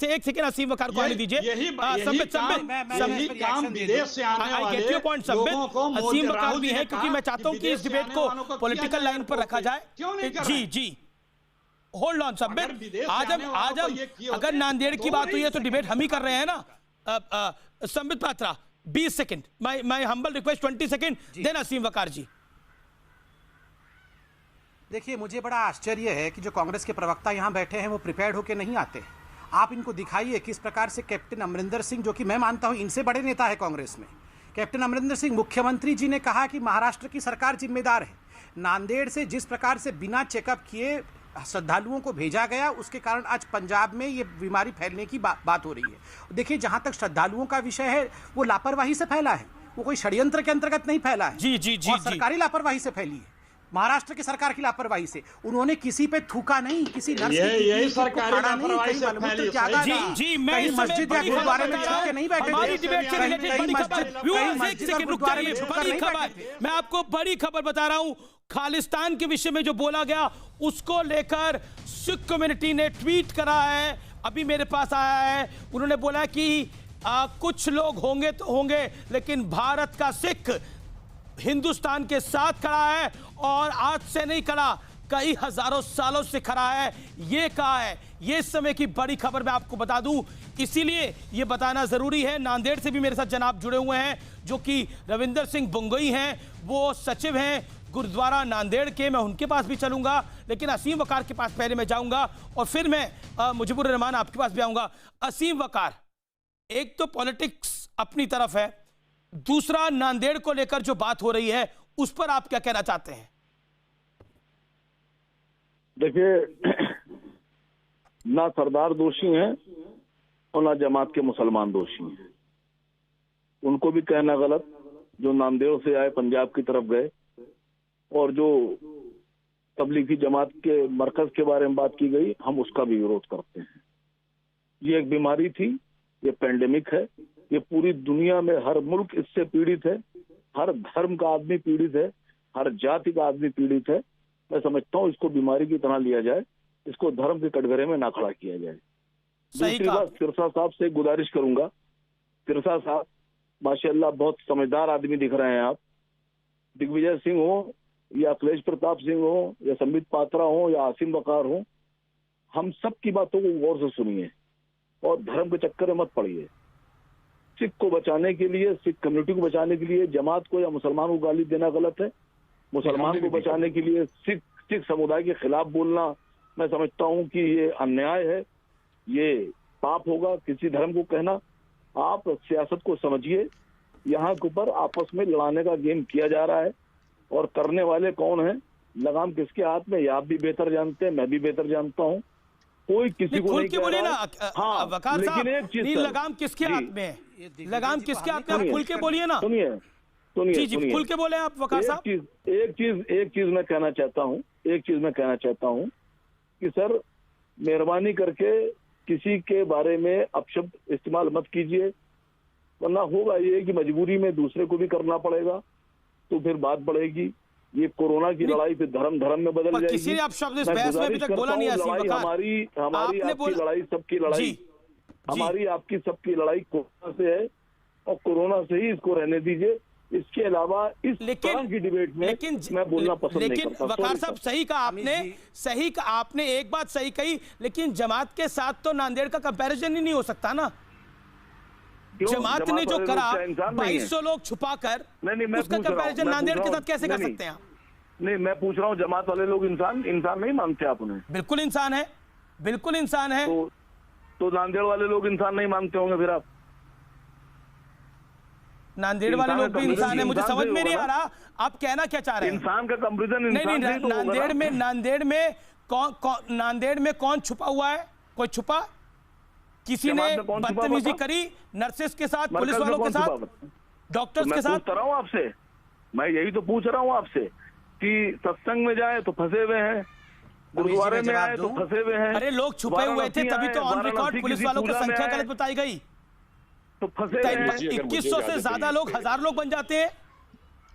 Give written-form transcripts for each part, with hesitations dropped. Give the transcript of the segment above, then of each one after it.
एक सेकंड असीम वकार को आने दीजिए। संबित असीम वकार भी है, क्योंकि मैं चाहता हूं कि इस डिबेट को पॉलिटिकल लाइन पर रखा जाए। जी जी, होल्ड ऑन संबित। आज हम अगर नांदेड़ की बात हुई है तो डिबेट हम ही कर रहे हैं ना। Sambit Patra 20 second, my humble request 20 second, then Asim Waqar ji. देखिए, मुझे बड़ा आश्चर्य है कि जो कांग्रेस के प्रवक्ता यहाँ बैठे हैं वो प्रिपेयर्ड होकर नहीं आते। आप इनको दिखाइए किस प्रकार से कैप्टन अमरिंदर सिंह, जो कि मैं मानता हूँ इनसे बड़े नेता है कांग्रेस में, कैप्टन अमरिंदर सिंह, मुख्यमंत्री जी ने कहा कि महाराष्ट्र की सरकार जिम्मेदार है। नांदेड़ से जिस प्रकार से बिना चेकअप किए श्रद्धालुओं को भेजा गया, उसके कारण आज पंजाब में ये बीमारी फैलने की बात हो रही है। देखिए, जहाँ तक श्रद्धालुओं का विषय है, वो लापरवाही से फैला है, वो कोई षड्यंत्र के अंतर्गत नहीं फैला है। जी जी जी, सरकारी लापरवाही से फैली है, महाराष्ट्र की सरकार की लापरवाही से। उन्होंने किसी पे थूका नहीं, किसी नर्स यही सरकारी लापरवाही से फैली है। जी, मैं कहीं मस्जिद या गुरुद्वारे में छुप के नहीं बैठे। हमारी डिबेट से रिलेटेड बड़ी खबर, मैं आपको बड़ी खबर बता रहा हूं। खालिस्तान के विषय में जो बोला गया, उसको लेकर सिख कम्युनिटी ने ट्वीट करा है, अभी मेरे पास आया है। उन्होंने बोला कि कुछ लोग होंगे तो होंगे, लेकिन भारत का सिख हिंदुस्तान के साथ खड़ा है, और आज से नहीं खड़ा, कई हजारों सालों से खड़ा है, ये कहा है। ये इस समय की बड़ी खबर मैं आपको बता दूं, इसीलिए ये बताना जरूरी है। नांदेड़ से भी मेरे साथ जनाब जुड़े हुए हैं, जो कि रविंदर सिंह बुंगई हैं, वो सचिव हैं गुरुद्वारा नांदेड़ के। मैं उनके पास भी चलूंगा, लेकिन असीम वकार के पास पहले मैं जाऊंगा, और फिर मैं मुजीबुर रहमान आपके पास भी आऊंगा। असीम वकार, एक तो पॉलिटिक्स अपनी तरफ है, दूसरा नांदेड़ को लेकर जो बात हो रही है, उस पर आप क्या कहना चाहते हैं? देखिए, ना सरदार दोषी हैं और ना जमात के मुसलमान दोषी हैं। उनको भी कहना गलत, जो नांदेड़ से आए पंजाब की तरफ गए, और जो तबलीगी जमात के मरकज के बारे में बात की गई, हम उसका भी विरोध करते हैं। ये एक बीमारी थी, ये पेंडेमिक है, ये पूरी दुनिया में हर मुल्क इससे पीड़ित है, हर धर्म का आदमी पीड़ित है, हर जाति का आदमी पीड़ित है। मैं समझता हूँ इसको बीमारी की तरह लिया जाए, इसको धर्म के कटघरे में ना खड़ा किया जाए। दूसरी बात, सिरसा साहब से गुजारिश करूंगा, सिरसा साहब माशाअल्लाह बहुत समझदार आदमी दिख रहे हैं आप। दिग्विजय सिंह हो या अखिलेश प्रताप सिंह हो या संबित पात्रा हो या आसिम वकार हो, हम सब की बातों को गौर से सुनिए और धर्म के चक्कर में मत पड़िए। सिख को बचाने के लिए, सिख कम्युनिटी को बचाने के लिए जमात को या मुसलमान को गाली देना गलत है। मुसलमान को बचाने के लिए सिख समुदाय के खिलाफ बोलना, मैं समझता हूँ कि ये अन्याय है, ये पाप होगा किसी धर्म को कहना। आप सियासत को समझिए, यहाँ के ऊपर आपस में लड़ाने का गेम किया जा रहा है, और करने वाले कौन है, लगाम किसके हाथ में, ये आप भी बेहतर जानते हैं, मैं भी बेहतर जानता हूँ। कोई किसी को नहीं कह रहा है। हाँ, वकार साहब, लेकिन एक चीज, लगाम किसके हाथ में है? लगाम किसके हाथ में? आप खुल के बोलिए ना। सुनिए जी जी, खुल के बोले आप वकार साहब। एक चीज मैं कहना चाहता हूँ कि सर, मेहरबानी करके किसी के बारे में अपशब्द इस्तेमाल मत कीजिए, वरना होगा ये कि मजबूरी में दूसरे को भी करना पड़ेगा, तो फिर बात बढ़ेगी। ये कोरोना की लड़ाई फिर धर्म में बदल जाएगी। किसी ने अपशब्द इस बहस में अभी तक बोला नहीं है। हमारी आपकी लड़ाई, सबकी लड़ाई, हमारी आपकी सबकी लड़ाई कोरोना से है, और कोरोना से ही इसको रहने दीजिए। इसके अलावा इस तरह की डिबेट में मैं बोलना पसंद नहीं करता। वकार साहब, सही कहा आपने, एक बात सही कही, लेकिन जमात के साथ तो नांदेड़ का कंपैरिजन ही नहीं हो सकता ना। जमात ने जो करा 2200 लोग छुपाकर, उसका कंपैरिजन नांदेड़ के साथ कैसे कर सकते हैं आप? नहीं, मैं पूछ रहा हूँ, जमात वाले लोग इंसान नहीं मानते आप उन्हें? बिल्कुल इंसान है, बिल्कुल इंसान है। तो नांदेड़ वाले लोग इंसान नहीं मानते होंगे फिर आप? नांदेड़ वाले लोग भी इंसान है, मुझे समझ में नहीं आ रहा आप कहना क्या चाह रहे हैं। इंसान का कंपैरिजन इंसान नहीं, नांदेड़ में कौन छुपा हुआ है? कोई छुपा? किसी ने बदतमीजी करी नर्सेस के साथ, पुलिस वालों के साथ, डॉक्टर्स के साथ? मैं यही तो पूछ रहा हूँ आपसे कि सत्संग में जाए तो फंसे हुए हैं, गुरुद्वारे में आए तो फंसे हुए हैं। अरे लोग छुपे हुए थे, तभी तो ऑन रिकॉर्ड पुलिस वालों की संख्या गलत बताई गई, तो फंसे हैं। 2100 से ज्यादा लोग, 1000 लोग बन जाते हैं।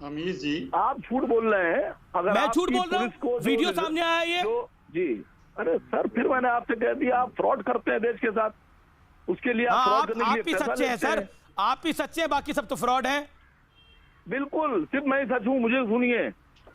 अमीर जी, आप झूठ बोल रहे हैं। अगर मैं झूठ बोल रहा हूँ? वीडियो सामने आया ये। जी, अरे सर, फिर मैंने आपसे कह दिया आप फ्रॉड करते हैं देश के साथ। उसके लिए आप फ्रॉड करने के आप लिए ही पैसा सच्चे हैं लेते सर, आप ही सच्चे हैं, बाकी सब तो फ्रॉड हैं। बिल्कुल, सिर्फ मैं ही सच हूँ, मुझे सुनिए।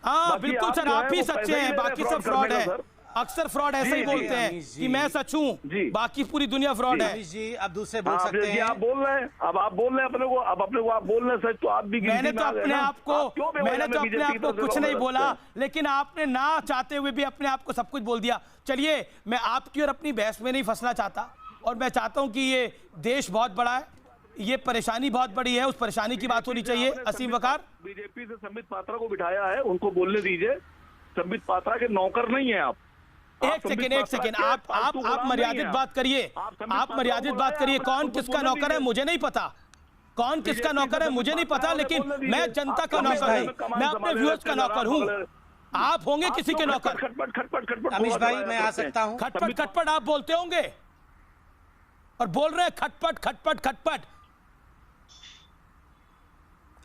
हाँ बाकी बिल्कुल आप सर, जो आप है ही वो सच्चे पैसे ही हैं, ले रहे बाकी हैं सब फ्रॉड फ्रॉड करने है। का, सर। अक्सर फ्रॉड ऐसे जी, ही जी, बोलते हैं अमीश जी। कि मैं सच हूँ, जी। बाकी पूरी दुनिया फ्रॉड है। अमीश जी आप दूसरे बोल हाँ, सकते जी, हैं। आप बोल रहे हैं, अब आप बोल रहे हैं अपने को, अब अपने को आप बोल रहे हैं सच, तो आप भी गिनती मैंने में तो आ गए अपने ना। आप को आप क्यों बेवजह मैंने में तो अपने बीजेपी आप की को तरफ से कुछ लोग नहीं रखते बोला, हैं? लेकिन आपने ना चाहते हुए भी अपने आप को सब कुछ बोल दिया। चलिए, मैं आपकी और अपनी बहस में नहीं फंसना चाहता, और मैं चाहता हूं कि ये देश बहुत बड़ा है, ये परेशानी बहुत बड़ी है, उस परेशानी की बात होनी चाहिए। असीम वकार, बीजेपी से संबित पात्रा को बिठाया है, उनको बोलने दीजिए। संबित पात्रा के नौकर नहीं है आप। एक सेकेंड, आप मर्यादित बात करिए, आप मर्यादित बात करिए। कौन किसका नौकर है मुझे नहीं पता, कौन किसका नौकर है मुझे नहीं पता, लेकिन मैं जनता का नौकर हूं, मैं अपने व्यूअर्स का नौकर हूं। आप होंगे किसी के नौकर। खटपट खटपट खटपट। अमीश भाई मैं आ सकता हूं? खटपट खटपट आप बोलते होंगे, और बोल रहे हैं खटपट खटपट खटपट।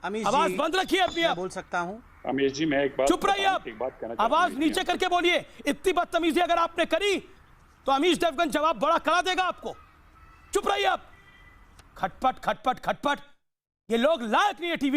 अमीश आवाज जी बंद रखिए अपनी, मैं आप बोल सकता हूं? अमीश जी मैं एक बात चुप रहिए आप, एक बात कहना चाहता हूं आवाज अमीश नीचे जी। करके बोलिए। इतनी बदतमीजी अगर आपने करी तो अमीश देवगन जवाब बड़ा कड़ा देगा आपको। चुप रहिए आप। खटपट खटपट खटपट, ये लोग लायक नहीं है टीवी